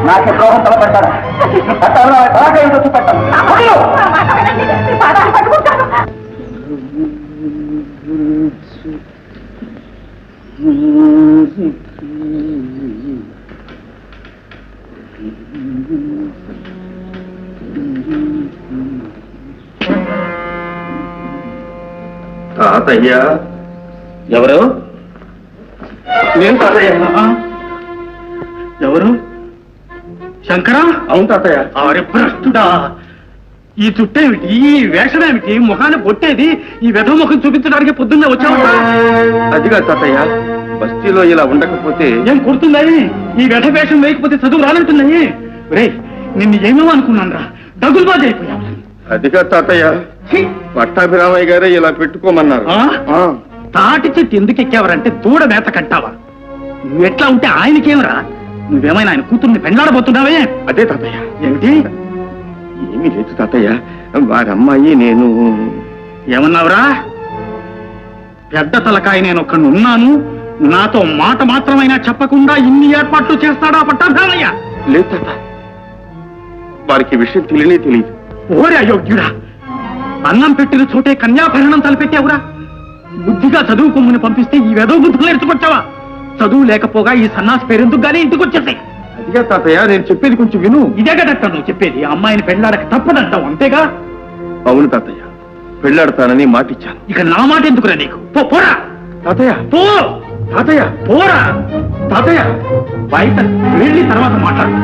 నాకే ద్రోహం తలపెట్టారు. తాతయ్య ఎవరు? నేను తాతయ్య. ఎవరు? శంకరా? అవును తాతయ్య. అరే భ్రష్టుడా, ఈ చుట్టేమిటి, ఈ వేషమేమిటి, ముఖాన్ని పొట్టేది, ఈ వెధవ ముఖం చూపించడానికి పొద్దున్నే వచ్చావా? అదిగా తాతయ్య, బస్తీలో ఇలా ఉండకపోతే ఏం కుడుతున్నాయి? ఈ వెధ వేషం వేయకపోతే చదువు రానంటున్నాయి. రే, నిన్ను ఏమేమో అనుకున్నాను రా, డగులుబాజు అయిపోయావు. అదిగా తాతయ్య, పట్టాభిరామయ్య గారే ఇలా పెట్టుకోమన్నారు. తాటి చెట్టు ఎందుకు ఎక్కావరంటే దూడ మేత కట్టావా? నువ్వెట్లా ఉంటే ఆయనకేమరా? నువ్వేమైనా ఆయన కూతుర్ని పెండ్లాడబోతున్నావే? అదే తాతయ్య. ఏమిటి? ఏమీ లేదు తాతయ్య, వారి అమ్మాయి నేను. ఏమన్నావురా? పెద్ద తలకాయ నేను ఒక్కడిని ఉన్నాను, నాతో మాట మాత్రమైనా చెప్పకుండా ఇన్ని ఏర్పాట్లు చేస్తాడా పట్టాభిరామయ్య? లేదు తాత, వారికి విషయం తెలియదు. ఓరే అయోగ్యుడా, అన్నం పెట్టిన చోటే కన్యాభరణం తలపెట్టావురా. బుద్ధిగా చదువుకోమని పంపిస్తే ఈ వెధవ బుద్ధులు నేర్చుకొచ్చావా? చదువు లేకపోగా ఈ సన్నాసి పేరెందుకు గానీ ఇంటికి వచ్చేసాయి. అదిగా తాతయ్య, నేను చెప్పేది కొంచెం విను. ఇదే కదట నువ్వు చెప్పేది, అమ్మాయిని పెళ్లాడక తప్పదంటావు, అంతేగా? అవును తాతయ్య, పెళ్లాడతానని మాటిచ్చాను. ఇక నా మాట ఎందుకురా నీకు? పోరా తాతయ్య, పో తాతయ్య, పోరా తాతయ్య. బయట వెళ్ళి తర్వాత మాట్లాడు.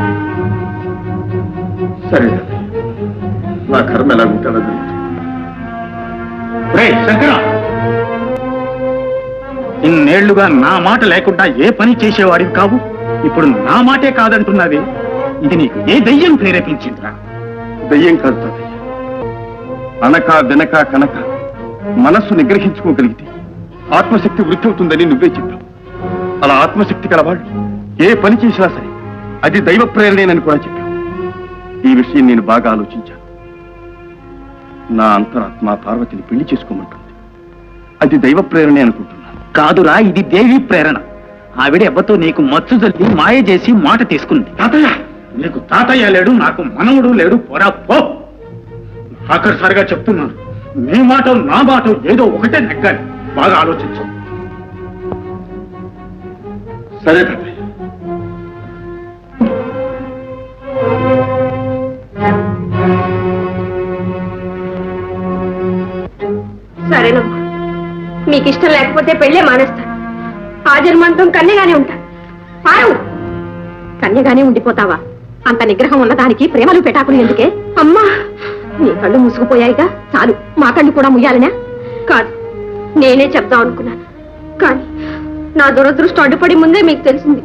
సరే తాతయ్య, నా కర్మ ఎలా ఉంటాడో తెలుసు. శంకర, ఇన్నేళ్లుగా నా మాట లేకుండా ఏ పని చేసేవాడివి కావు, ఇప్పుడు నా మాటే కాదంటున్నది. ఇది నీకు ఏ దయ్యం ప్రేరేపించిందిరా? దయ్యం కాదు తాతయ్య, అనక వెనక కనక మనస్సు నిగ్రహించుకోగలిగితే ఆత్మశక్తి వృద్ధి అవుతుందని నువ్వే చెప్పావు. అలా ఆత్మశక్తి కలవాళ్ళు ఏ పని చేసినా సరే అది దైవ ప్రేరణేనని కూడా చెప్పావు. ఈ విషయం నేను బాగా ఆలోచించాను. నా అంతరాత్మ పార్వతిని పెళ్లి చేసుకోమంటుంది. అది దైవ ప్రేరణే అనుకుంటున్నాను. కాదురా, ఇది దేవి ప్రేరణ. ఆవిడ ఎవ్వతో నీకు మచ్చు జల్లి మాయ చేసి మాట తీసుకుంది. తాతయ్య, నీకు తాతయ్య లేడు, నాకు మనవుడు లేడు, పోరా పో. ఆఖరిసారిగా చెప్తున్నాను, నీ మాట నా మాట ఏదో ఒకటే నెగ్గాలి. బాగా ఆలోచించు. సరే తాతయ్య. సరేనమ్మా, మీకు ఇష్టం లేకపోతే పెళ్ళే మానేస్తాను. ఆ జన్మంతం కన్యగానే ఉంటా. పారు, కన్యగానే ఉండిపోతావా? అంత నిగ్రహం ఉన్నదానికి ప్రేమలు పెటాకులు ఎందుకే? అమ్మా, నీ కళ్ళు మూసుకుపోయాయిగా, చాలు. మా కళ్ళు కూడా ముయ్యాలనా? కాదు, నేనే చెప్దాం అనుకున్నాను, కానీ నా దురదృష్టం అడ్డుపడి ముందే మీకు తెలిసింది.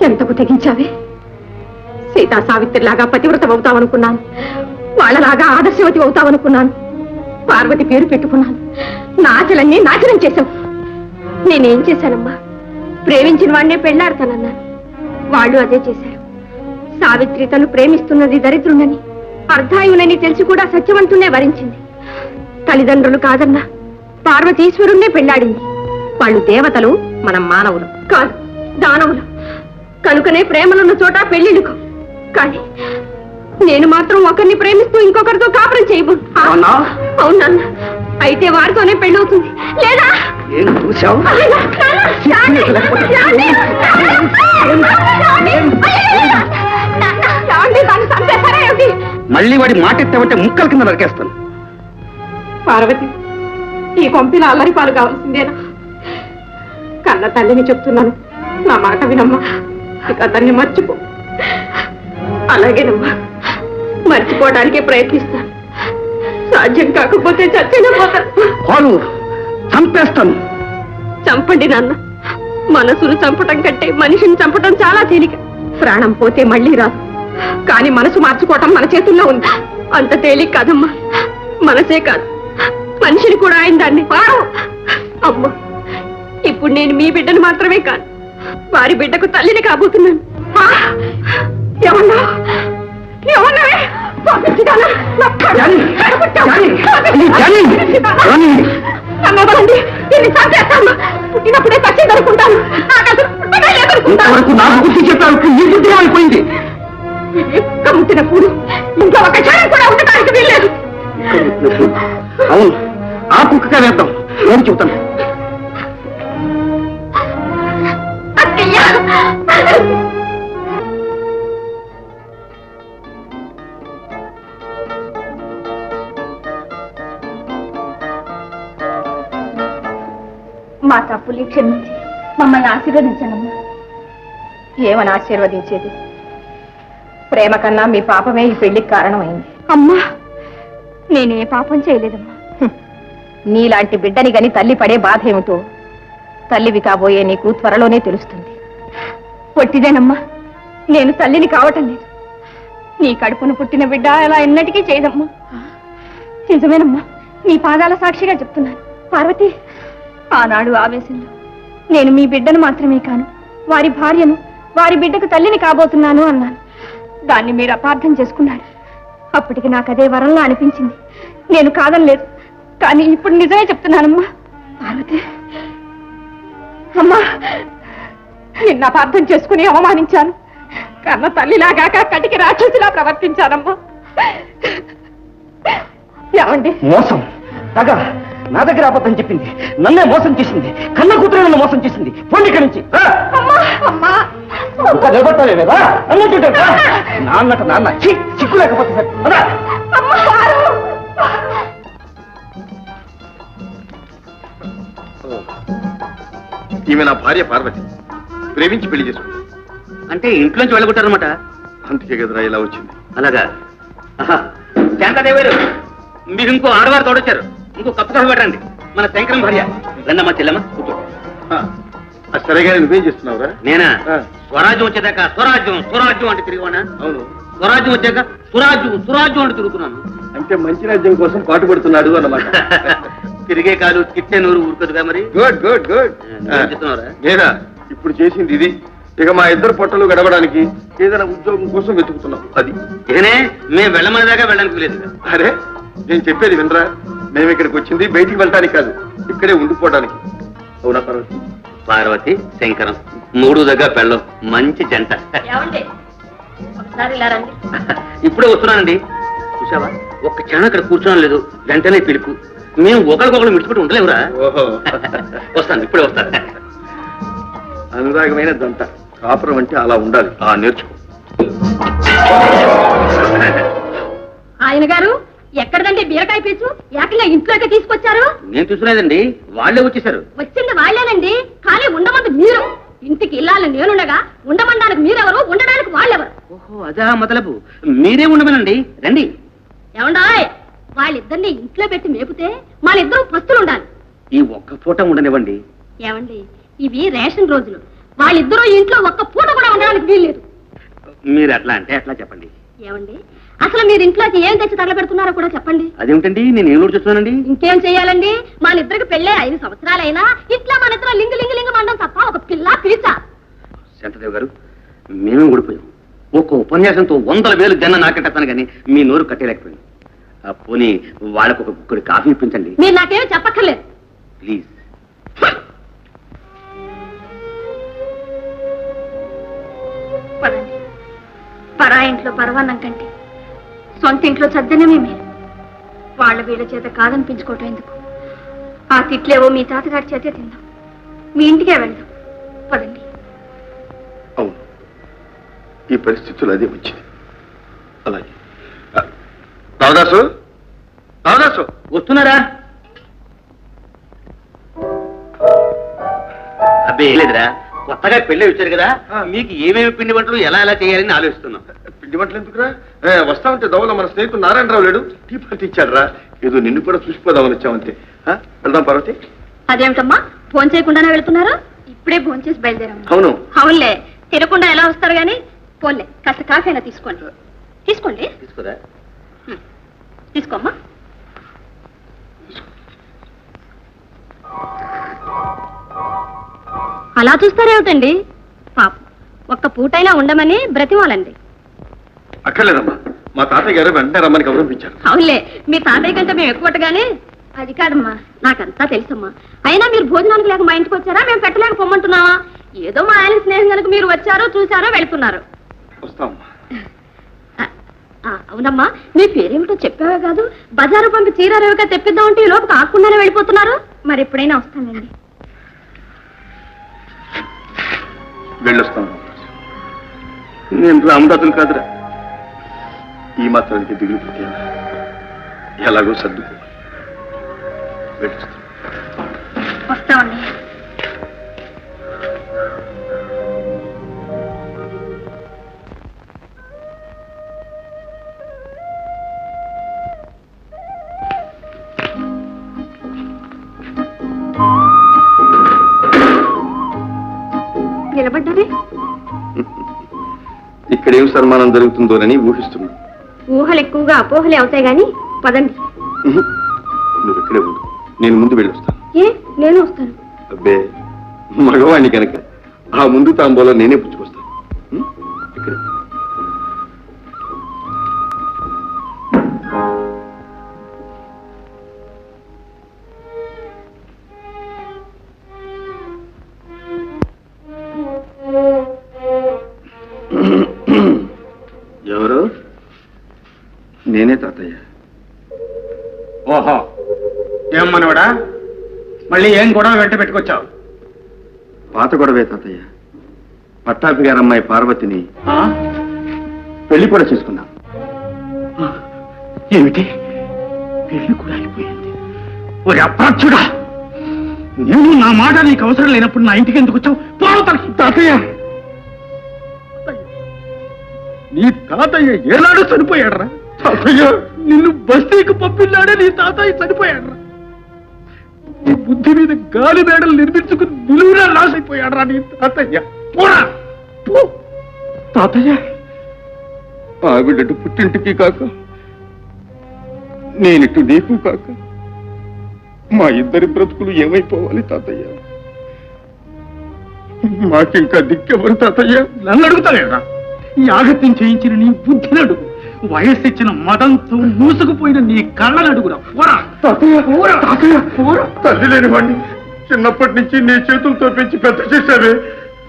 ఎంతకు తెగించావే? సీతా సావిత్రిలాగా పతివ్రత అవుతావనుకున్నాను, వాళ్ళలాగా ఆదర్శవతి అవుతావనుకున్నాను. పార్వతి పేరు పెట్టుకున్నాను, నా ఆశలన్నీ నాశనం చేశావు. నేనేం చేశానమ్మా? ప్రేమించిన వాడినే పెళ్లాడతానన్నాను, వాళ్ళు అదే చేశారు. సావిత్రి తను ప్రేమిస్తున్నది దరిద్రునని, అర్ధాయునని తెలిసి కూడా సత్యవంతునే వరించింది. తల్లిదండ్రులు కాదన్నా పార్వతీశ్వరుణ్ణే పెళ్లాడింది. వాళ్ళు దేవతలు, మనం మానవులు కాదు, దానవులు. కనుకనే ప్రేమలున్న చోట పెళ్లిళ్ళకు. కానీ నేను మాత్రం ఒకరిని ప్రేమిస్తూ ఇంకొకరితో కాపురం చేయబో. అవునన్నా, అయితే వారితోనే పెళ్ళవుతుంది. లేదా మళ్ళీ వాడి మాట ఎత్తామంటే ముక్కల కింద నరికేస్తాను. పార్వతి, ఈ కొంపిన అల్లరి పాలు కావాల్సిందేనా? కన్న తల్లిని చెప్తున్నాను, నా మాట వినమ్మా. ఇక అతన్ని మర్చిపో. అలాగేనమ్మా, మర్చిపోవడానికి ప్రయత్నిస్తాను. సాధ్యం కాకపోతే చచ్చిన పోతాను. చంపేస్తాను. చంపండి నాన్న. మనసును చంపటం కంటే మనిషిని చంపటం చాలా తేలిక. ప్రాణం పోతే మళ్ళీ రాదు, కానీ మనసు మార్చుకోవటం మన చేతుల్లో ఉంది. అంత తేలిక కాదమ్మా. మనసే కాదు, మనిషిని కూడా ఆయన దాన్ని. అమ్మా, ఇప్పుడు నేను మీ బిడ్డను మాత్రమే కాదు, వారి బిడ్డకు తల్లిని కాబోతున్నాను. ఏమన్నా చచ్చిందనుకుంటాను. నాకు అసలు పుట్టగా లేదనుకుంటాను. ఇంతవరకు నాకు గుర్తు చెప్పావు, నీ బుద్ధి ఏమైపోయింది? కమ్ముతున్న పూలు ఇంట్లో ఒక క్షణం కూడా ఉండటానికి వీల్లేదు. అవును, ఆ కుక్కగా వేద్దాం. ఏం చెబుతాను? అక్కయ్య, మా తప్పులు క్షమించి మమ్మల్ని ఆశీర్వదించనమ్మా. ఏమని ఆశీర్వదించేది? ప్రేమ కన్నా మీ పాపమే ఈ పెళ్లికి కారణమైంది. అమ్మా, నేనే పాపం చేయలేదమ్మా. నీలాంటి బిడ్డని గని తల్లి పడే బాధ ఏమిటో తల్లివి కాబోయే నీకు త్వరలోనే తెలుస్తుంది. పొట్టిదేనమ్మా, నేను తల్లిని కావటం లేదు. నీ కడుపును పుట్టిన బిడ్డ అలా ఎన్నటికీ చేయదమ్మా. నిజమేనమ్మా, నీ పాదాల సాక్షిగా చెప్తున్నాను. పార్వతి, ఆనాడు ఆవేశంలో నేను మీ బిడ్డను మాత్రమే కాను, వారి భార్యను, వారి బిడ్డకు తల్లిని కాబోతున్నాను అన్నాను. దాన్ని మీరు అపార్థం చేసుకున్నారు. అప్పటికి నాకు అదే వరంలా అనిపించింది. నేను కాదనలేదు, కానీ ఇప్పుడు నిజమే చెప్తున్నానమ్మా. పార్వతి అమ్మా, నిన్న అపార్థం చేసుకుని అవమానించాను. కన్న తల్లిలాగాక కటికి రాక్షసిలా ప్రవర్తించానమ్మా. ఏమండి? మోసం, తగ నా దగ్గర అబద్ధం చెప్పింది, నన్నే మోసం చేసింది, కన్న కూతురు నన్ను మోసం చేసింది. పోండి ఇక్కడి నుంచి. నిలబడతావే లేదా అన్నట్టు నాన్నట నాన్న చిక్కు లేకపోతే సార్. ఈమె నా భార్య పార్వతి, ప్రేమించి పెళ్లి చేసుకుంది. అంటే ఇంట్లోంచి వెళ్ళగొట్టారనమాట. అందుకే కదరా ఇలా వచ్చింది. అలాగా? శాంతాదేవారు, మీరు ఇంకో ఆడవారు తోడొచ్చారు. ఇంకో కప్పు కాఫీ పెట్టండి. మన శంకరం భార్య. రండమ్మా చెల్లమ్మ, కూర్చో. సరేగా నువ్వేం చేస్తున్నావురా? నేనా? స్వరాజ్యం వచ్చేదాకా స్వరాజ్యం స్వరాజ్యం అంటే తిరిగివానా? అవును. స్వరాజ్యం వచ్చాక సురాజ్యం సురాజ్యం అంటే తిరుగుతున్నాను. అంటే మంచి రాజ్యం కోసం పాటుపడుతున్నాడు అన్నమాట. తిరిగే కాలు కిట్టే నూరు ఊరుకదుగా మరి. Good good good. నేనా ఇప్పుడు చేసింది ఇది. ఇక మా ఇద్దరు పొట్టలు గడవడానికి ఏదైనా ఉద్యోగం కోసం వెతుకుతున్నాం. అది ఇకనే మేము వెళ్ళమని దాకా వెళ్ళడానికి లేదు. అరే, నేను చెప్పేది వినరా? మేము ఇక్కడికి వచ్చింది బయటికి వెళ్ళటానికి కాదు, ఇక్కడే ఉండిపోవడానికి. అవునా పార్వతి? పార్వతి శంకరం మూడు దగ్గర పెళ్ళం మంచి జంట. ఇప్పుడే వస్తున్నానండి. చూసావా, ఒక్క క్షణం అక్కడ కూర్చోడం లేదు, వెంటనే పిలుపు. మేము ఒకరికొకరు విడిచిపెట్టి ఉండలేవురా. ఓహో, వస్తాను, ఇప్పుడే వస్తాను. అనురాగమైన దంట. కాపురం అంటే అలా ఉండాలి. నేర్చుకో. ఆయన గారు, ఎక్కడదండి బీరకాయ పీచు? ఏకంగా ఇంట్లోకి తీసుకొచ్చారు? నేను చూసులేదండి, వాళ్ళే వచ్చేసారు. వచ్చింది వాళ్ళేనండి, కానీ ఉండమంది మీరు. ఇంటికి ఇల్లాలని నేనుండగా ఉండమండానికి మీరెవరు, ఉండడానికి వాళ్ళెవరు? ఓహో, అదా మొదలపు. మీరే ఉండమనండి, రండి. ఏమండాయ్, వాళ్ళిద్దరిని ఇంట్లో పెట్టి మేపితే వాళ్ళిద్దరూ పస్తులు ఉండాలి. ఈ ఒక్క పూట ఉండనివ్వండి. ఏమండి, ఇవి రేషన్ రోజులు. వాళ్ళిద్దరూ ఇంట్లో ఒక్క పూట కూడా ఉండడానికి వీల్లేదు. మీరు అట్లా అంటే అట్లా చెప్పండి. ఏమండి, అసలు మీరు ఇంట్లోకి ఏం తెచ్చి తగలబెడుతున్నారో కూడా చెప్పండి. అదేమిటండి, నేను ఏం చూస్తున్నానండి? ఇంకేం చెయ్యాలండి? మన ఇద్దరికి పెళ్ళే 5 సంవత్సరాలైనా ఇట్లా మన ఇద్దరు లింగు మండం తప్ప ఒక పిల్ల పీచ. శాంతదేవ్ గారు, మేమే ఊడిపోయాం. ఒక్క ఉపన్యాసంతో 100,000 జన నాకెట్టాను కానీ మీ నోరు కట్టేలేకపోయింది. పోనీ వాళ్ళకు ఒక కుక్కడి కాఫీ ఇప్పించండి. మీరు నాకేమీ చెప్పక్కర్లేదు. ప్లీజ్. పదండి. పరా ఇంట్లో పరవాన్నం కంటే సొంత ఇంట్లో చద్దనమే మీరు. వాళ్ళ వీళ్ళ చేత కాదనిపించుకోవటం ఎందుకు? ఆ తిట్లేవో మీ తాతగారి చేతే తిందాం. మీ ఇంటికే వెళ్దాం. పదండి. అవును, ఈ పరిస్థితులు అదే వచ్చింది. అలాగే. రావదాసు, రావదాసు వస్తున్నారా? అబ్బే లేదురా, కొత్తగా పెళ్ళి వచ్చారు కదా, మీకు ఏమేమి పిండి వంటలు ఎలా ఎలా చేయాలని ఆలోచిస్తున్నాం. పిండి వంటలు ఎందుకురా? వస్తా ఉంటే దవల మన స్నేహితుడు నారాయణరావు లేడు, టీ పార్టీ ఇచ్చాడు రా. ఏదో నిన్ను కూడా చూసిపోదామని వచ్చామంతే. వెళ్దాం పార్వతి. అదేమిటమ్మా, ఫోన్ చేయకుండానే వెళ్తున్నారు? ఇప్పుడే ఫోన్ చేసి బయలుదేరాము. అవును. అవునులే, తినకుండా ఎలా వస్తారు గాని. పోన్లే, కాస్త కాఫీ అయినా తీసుకోండి. తీసుకోండి. తీసుకోరా. తీసుకోమ్మా. అలా చూస్తారేమిటండి? పాపం, ఒక్క పూటైనా ఉండమని బ్రతిమాలండి. అక్కర్లేదమ్మా, మా తాతయ్య గారు వెంటనే రమ్మని గౌరవించారు. అవునులే, మీ తాతయ్య కంటే మేము ఎక్కువగానే. అది కాదమ్మా, నాకంతా తెలుసమ్మా. అయినా మీరు భోజనానికి లేక మా ఇంటికి వచ్చారా, మేము పెట్టలేక పొమ్మంటున్నావా? ఏదో మా ఆయన స్నేహం కనుక మీరు వచ్చారో చూసారో వెళ్తున్నారు. వస్తామమ్మా. అవునమ్మా, మీ పేరేమిటో చెప్పావే కాదు, బజారు పంపి చీరారేవిగా తెప్పిద్దామంటే ఈ లోపు కాకుండానే వెళ్ళిపోతున్నారు. మరి ఎప్పుడైనా వస్తానండి. వెళ్ళొస్తాను. నేను రామదాసులు కాదురా, ఈ మాత్రానికి దిగులు పెట్టాను. ఎలాగో సర్దుకో. వెళ్ళొస్తాను. వస్తామండి. నిలబడ్డారే? ఇక్కడేం సన్మానం జరుగుతుందోనని ఊహిస్తున్నాను. ఊహలు ఎక్కువగా అపోహలే అవుతాయి గాని పదండి. నువ్వు ఇక్కడే ఉండు, నేను ముందు వెళ్ళొస్తాను. ఏ, నేను వస్తాను. అబ్బే, మగవాణ్ణి కనుక ఆ ముందు తాంబోలో నేనే పుచ్చుకొస్తాను. ఇక్కడే. ఎవరు? నేనే తాతయ్య. ఓహో, ఏం మనవడా, మళ్ళీ ఏం గొడవ వెంట పెట్టుకొచ్చావు? పాత గొడవే తాతయ్య. పట్టాపి గారు అమ్మాయి పార్వతిని పెళ్లి కూడా చేసుకున్నాం. ఏమిటి, పెళ్లి కూడా అయిపోయింది? ఒరే అప్రాచ్యుడా, నేను నా మాట నీకు అవసరం లేనప్పుడు నా ఇంటికి ఎందుకు వచ్చావు? పోవతలకి. తాతయ్య, నీ తాతయ్య ఏనాడు చనిపోయాడరా? తాతయ్య, నిన్ను బస్తీకి పంపిల్లాడే నీ తాతయ్య చనిపోయాడరా? నీ బుద్ధి మీద గాలి మేడలు నిర్మించుకుని నిలువురా నాశైపోయాడరా నీ తాతయ్య. పోరా పో. తాతయ్య, ఆవిడటు పుట్టింటికి కాక నేనిటు నీకు కాక మా ఇద్దరి బ్రతుకులు ఏమైపోవాలి తాతయ్య? మాకింకా దిక్కెవరు తాతయ్య? నన్ను అడుగుతాలేరా? ఈ ఆగత్యం చేయించిన నీ బుద్ధినడు, వయస్సు ఇచ్చిన మదంతో మూసుకుపోయిన నీ కళ్ళనడుగురా. పోరా తాతయ్య, పోరా. తాతయ్య, తల్లి లేని వాడిని చిన్నప్పటి నుంచి నీ చేతులతో పెంచి పెద్ద చేశావే.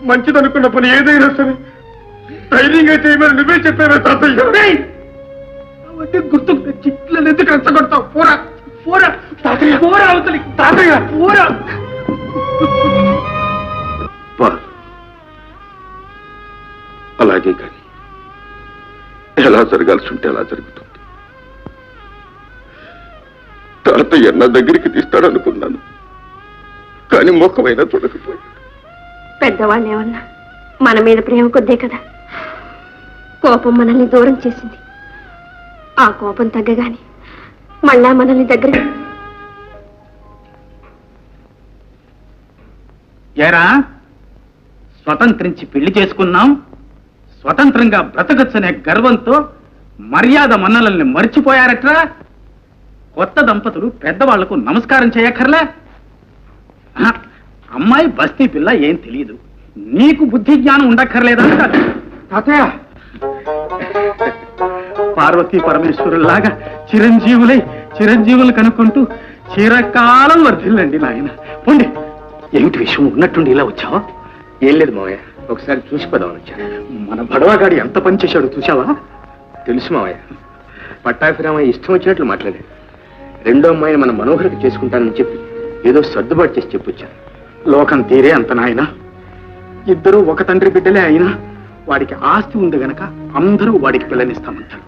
మంచిదనుకున్న పని ఏదైనా సరే ధైర్యంగా చేయమని నువ్వే చెప్పావే తాతయ్య. అవన్నీ గుర్తుకు తెచ్చి నన్ను ఎందుకు రెచ్చగొడతావు? పోరా పోరా తాతయ్య, పోరా అవతలి. తాతయ్య, పోరా. అలాగే కానీ ఎలా జరగాల్సి ఉంటే అలా జరుగుతుంది. తాతయ్య నా దగ్గరికి తీస్తాడనుకున్నాను, కానీ ముఖమైనా చూడకపోయాడు. పెద్దవాళ్ళు ఏమన్నా మన మీద ప్రేమ కొద్దే కదా. కోపం మనల్ని దూరం చేసింది. ఆ కోపం తగ్గగాని మళ్ళా మనల్ని దగ్గర. ఏరా, స్వతంత్రించి పెళ్లి చేసుకున్నాం, స్వతంత్రంగా బ్రతకచ్చనే గర్వంతో మర్యాద మన్నలల్ని మర్చిపోయారట్రా? కొత్త దంపతులు పెద్దవాళ్లకు నమస్కారం చేయక్కర్లే? అమ్మాయి బస్తీ పిల్ల ఏం తెలియదు, నీకు బుద్ధి జ్ఞానం ఉండక్కర్లేదా? తాతయ్య, పార్వతీ పరమేశ్వరులాగా చిరంజీవులు కనుక్కుంటూ చిరకాలం వర్ధిల్లండి నాయన. పోండి. ఏమిటి విషయం? ఉన్నట్టుండి ఇలా వచ్చావా? ఏం లేదు మావయ్య, ఒకసారి చూసిపోదామని వచ్చాను. మన బడవాగాడి ఎంత పని చేశాడు చూశావా? తెలుసు మావయ్య, పట్టాభిరామయ్య ఇష్టం వచ్చినట్లు మాట్లాడాడు. రెండో అమ్మాయిని మన మనోహరికి చేసుకుంటానని చెప్పి ఏదో సర్దుబాటు చేసి చెప్పొచ్చాను. లోకం తీరే అంత నాయన. ఇద్దరూ ఒక తండ్రి బిడ్డలే అయినా వాడికి ఆస్తి ఉంది గనక అందరూ వాడికి పిల్లనిస్తామంటారు.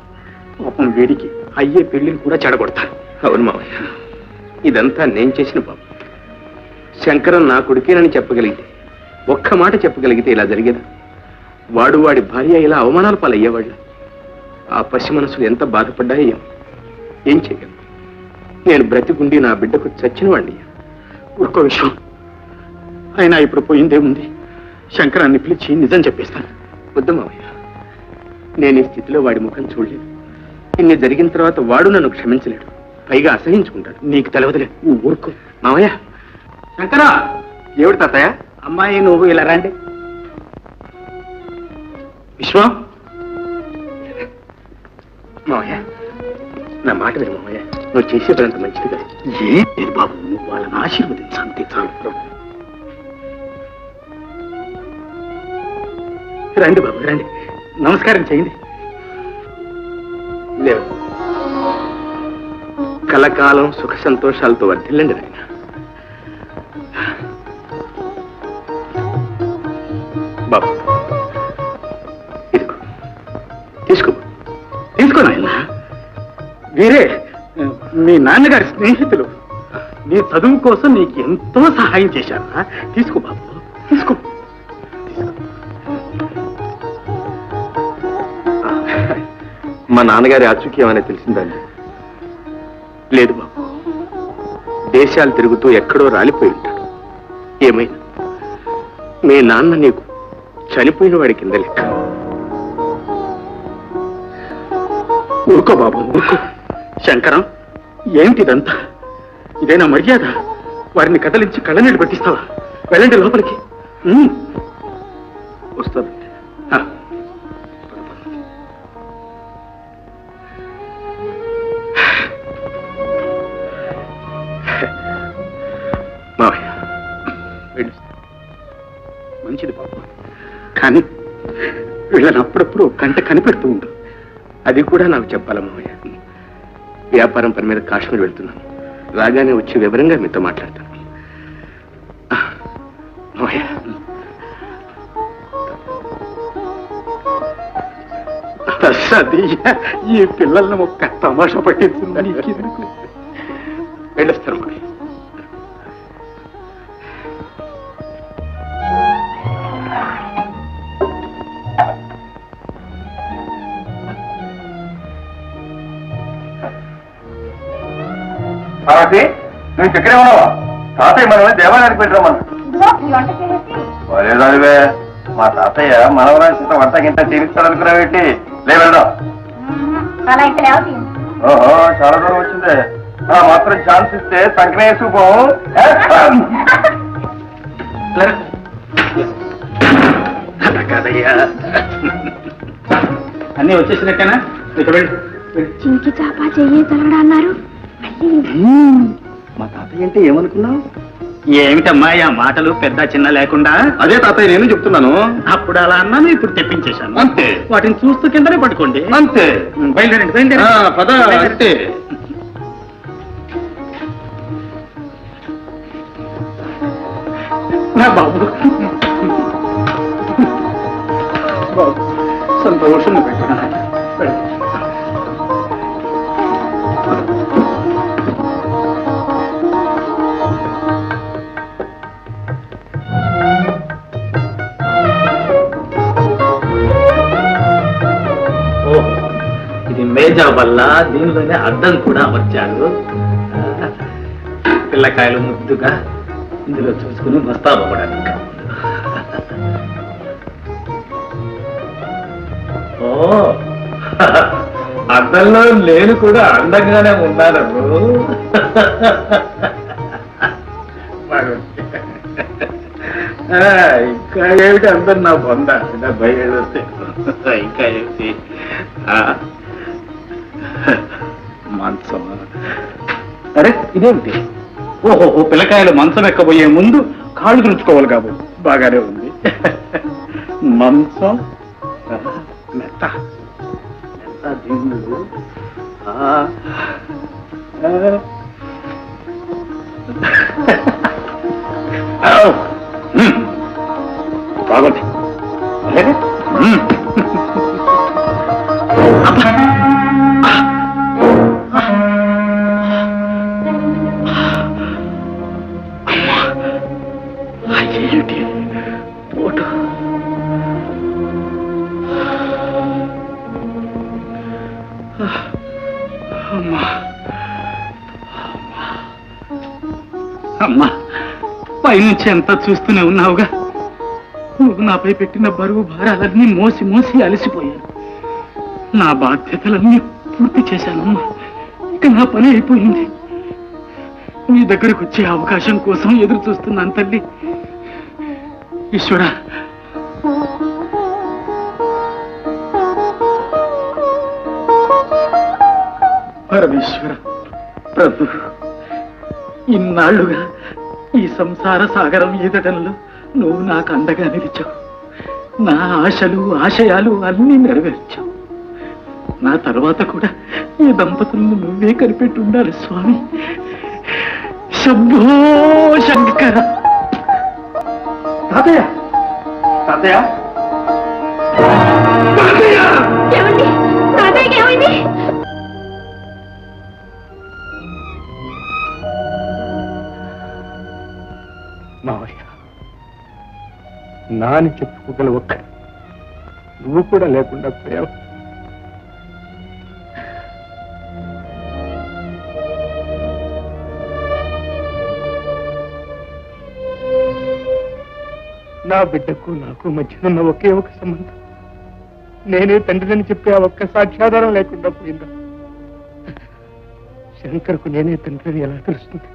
పాపం వీడికి అయ్యే పెళ్లిని కూడా చెడగొడతారు. అవును మావయ్య, ఇదంతా నేను చేసిన పాపం. శంకరం నా కొడుకేనని చెప్పగలిగితే, ఒక్క మాట చెప్పగలిగితే ఇలా జరిగేదా? వాడు వాడి భార్య ఇలా అవమానాల పాలయ్యేవాళ్ళు. ఆ పసి మనసులు ఎంత బాధపడ్డాయో ఏం చేయగలను? నేను బ్రతికుండి నా బిడ్డకు చచ్చిన వాడిని. ఒక్క విషయం, అయినా ఇప్పుడు పోయిందేముంది? శంకరాన్ని పిలిచి నిజం చెప్పేస్తాను. వద్దు మావయ్య, నేను ఈ స్థితిలో వాడి ముఖం చూడలేదు. ఇన్ని జరిగిన తర్వాత వాడు నన్ను క్షమించలేడు, పైగా అసహించుకుంటాడు. నీకు తెలవదులే, నువ్వు ఊరుకో. మావయ్య. శంకరా, ఏమిటి తాతయ్య? అమ్మాయి నువ్వు ఇలా రండి. విశ్వం, మావయ్య, నా మాట విను మావయ్య. నువ్వు చేసేదంత మంచిది కాదు. ఏం లేదు బాబు, నువ్వు వాళ్ళని ఆశీర్వదించంతే చాలు ప్రభు. రండి బాబు రండి, నమస్కారం చేయండి. లేవు, కలకాలం సుఖ సంతోషాలతో వర్ధిల్లండి నాయన. బాబు ఇదిగో, తీసుకో. తీసుకో నాయన, వీరే మీ నాన్నగారి స్నేహితులు. నీ చదువు కోసం నీకు ఎంతో సహాయం చేశారా. తీసుకో బాబు, తీసుకో. మా నాన్నగారి ఆచూక్యం అనేది తెలిసిందండి. లేదు బాబు, దేశాలు తిరుగుతూ ఎక్కడో రాలిపోయి ఉంటాడు. ఏమైనా మీ నాన్న నీకు చనిపోయిన వాడి కింద లెక్క. ఊరుకో బాబు ఊరుకో. శంకరం, ఏమిటిదంతా? ఇదేనా మర్యాద? వారిని కదలించి కళ్ళనీళ్ళు పెట్టిస్తావా? వెళ్ళండి లోపలికి. వస్తుంది. మావయ్య, మంచిది బాబు, కానీ వీళ్ళని అప్పుడప్పుడు కంట కనిపెడుతూ ఉండు. అది కూడా నాకు చెప్పాలా మావయ్య? వ్యాపారం పని మీద కాశ్మీర్ వెళ్తున్నాను. రాగానే వచ్చి వివరంగా మీతో మాట్లాడతాను. మావయ్య, సతీయ, ఈ పిల్లల్ని ఒక్క తమాషా పట్టించిందని వెళ్ళొస్తారు మావయ్య. నువ్వు చక్కరే ఉన్నావా? తాతయ్య మనమే దేవాలయానికి పెట్టిరమ్మన్నా. లేదానివే, మా తాతయ్య మనవరాజు వంట గింట తీరుస్తాడనుకున్నావేంటి? లేవెళ్దాం. ఓహో, చాలా దూరం వచ్చిందే. మాత్రం ఛాన్స్ ఇస్తే సంక్రేసుకుపోం. కాదయ్యా, అన్నీ వచ్చేసినట్టేనా? ఇక వెళ్ళి. చింకి చాపా చెయ్యి తలగడా అన్నారు. మా తాతయ్య అంటే ఏమనుకున్నావు? ఏమిటమ్మా ఆ మాటలు పెద్ద చిన్న లేకుండా? అదే తాతయ్య నేను చెప్తున్నాను. అప్పుడు అలా అన్నాను, ఇప్పుడు తెప్పించేశాను. అంతే. వాటిని చూస్తూ కిందనే పట్టుకోండి. అంతే. బయలుదేరండి బయలుదేరండి. పద. అంతే. నా బాబు, బాబు సంతోషంగా పెట్టుకున్నా. ఇది మేజా వల్ల దీనిలోనే అద్దం కూడా అమర్చారు. పిల్లకాయలు ముద్దుగా ఇందులో చూసుకుని మస్తాబోవడానికి. ఓ, అద్దంలో నేను కూడా అందంగానే ఉన్నాను. ఇంకా ఏమిటి అందరు నా బొంద 70 ఏళ్ళు వస్తే ఇంకా ఏమిటి మంచం. అరే ఇదేమిటి? ఓహో, పిల్లకాయలు మంచం ఎక్కబోయే ముందు కాళ్ళు తుడుచుకోవాలి కాబట్టి బాగానే ఉంది. మంచం, మెత్త మెత్త దిండు. బాగుంది. ఏమిటి పోటు? అమ్మా, పైనుంచి ఎంత చూస్తూనే ఉన్నావుగా. నువ్వు నాపై పెట్టిన బరువు భారాలన్నీ మోసి మోసి అలసిపోయాను. నా బాధ్యతలన్నీ పూర్తి చేశానమ్మా. ఇక నా పని అయిపోయింది. నీ దగ్గరకు వచ్చే అవకాశం కోసం ఎదురు చూస్తున్నాను తల్లి. ఈశ్వరా, పరమేశ్వర, ప్రభు, ఇన్నాళ్లుగా ఈ సంసార సాగరం ఈదటంలో నువ్వు నాకు అండగా నిలిచావు. నా ఆశలు ఆశయాలు అన్నీ నెరవేర్చావు. నా తర్వాత కూడా ఈ దంపతులను నువ్వే కనిపెట్టి ఉండాలి స్వామి. శంభో శంకర. తాతయ్య, తాతయ్య, తాతయ్య! ఏమండి తాతయ్యకి ఏమైంది? మావయ్య, నాని చెప్పుకోగల ఒక్క నువ్వు కూడా లేకుండా పోయావు. నా బిడ్డకు నాకు మధ్యనున్న ఒకే ఒక సంబంధం, నేనే తండ్రిని చెప్పే ఆ ఒక్క సాక్ష్యాధారం లేకుండా పోయిందా? శంకర్కు నేనే తండ్రిని ఎలా తెలుస్తుంది?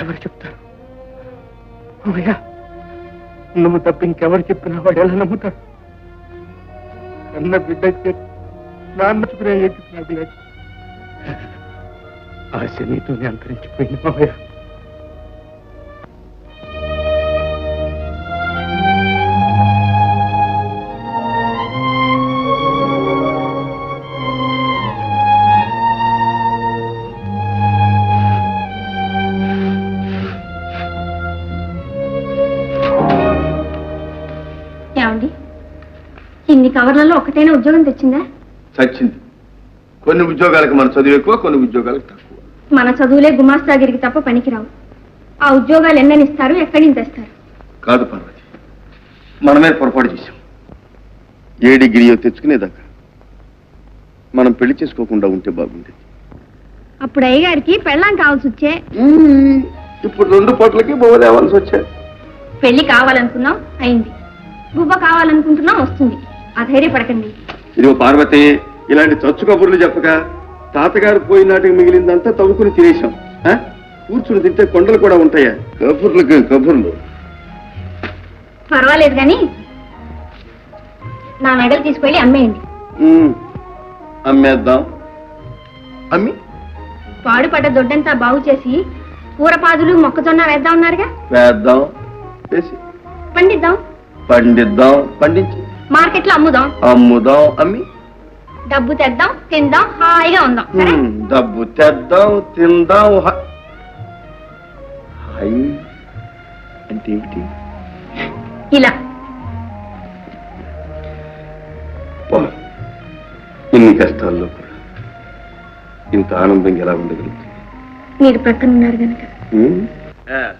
ఎవరు చెప్తారు? అమ్మయ్యా, నువ్వు తప్ప ఇంకెవరు చెప్పినా వాడు ఎలా నమ్ముతాడు? కన్న బిడ్డకి నాన్న చుకునే నాకు లేదు. ఆశ నీతోనే అంతరించిపోయింది మావయ్య. ఏమండి, ఇన్ని కవర్లలో ఒకటైనా ఉద్యోగం తెచ్చిందా? చచ్చింది. కొన్ని ఉద్యోగాలకు మన చదువు ఎక్కువ, కొన్ని ఉద్యోగాలకు తక్కువ. మన చదువులే గుమాస్తాగిరికి తప్ప పనికిరావు. ఆ ఉద్యోగాలు ఎన్నని ఇస్తారు, ఎక్కడి నుంచి తెస్తారు? కాదు పార్వతి, మనమే పొరపాటు చేశాం. ఏ డిగ్రీయో తెచ్చుకునేదాకా మనం పెళ్లి చేసుకోకుండా ఉంటే బాగుండేది. అప్పుడు అయ్యగారికి పెళ్ళాం కావాల్సి వచ్చే. ఇప్పుడు 2 పూటలకి బొవ్వ తేవాల్సి వచ్చాయి. పెళ్లి కావాలనుకున్నాం, అయింది. గుబ్బ కావాలనుకుంటున్నాం, వస్తుంది. అధైర్యపడకండి. ఇదిగో పార్వతి, ఇలాంటి చచ్చు కబుర్లు చెప్పక తాతగారు పోయినాటికి మిగిలిందంతా తవ్వుకుని తినేశాం. కూర్చుని తింటే కొండలు కూడా ఉంటాయా? కబుర్లకి కబుర్లు. పర్వాలేదు కానీ నా మెడలు తీసుకెళ్ళి అమ్మేయండి. అమ్మేద్దాం. అమ్మి పాడుపడ్డ దొడ్డంతా బాగు చేసి కూరపాదులు మొక్కజొన్న వేద్దాం ఉన్నారుగా, వేద్దాం. వేసి పండిద్దాం. పండించి మార్కెట్లో అమ్ముదాం. అమ్ముదాం. అమ్మి డబ్బు తెద్దాం, తిందాం, హాయిగా ఉందాం. సరే? డబ్బు తెద్దాం, తిందాం. హాయ్ అంటే ఏమిటి? ఇలా ఇన్ని కష్టాల్లో కూడా ఇంత ఆనందంగా ఎలా ఉండగలుగుతుంది? మీరు ప్రక్కన ఉన్నారు కనుక.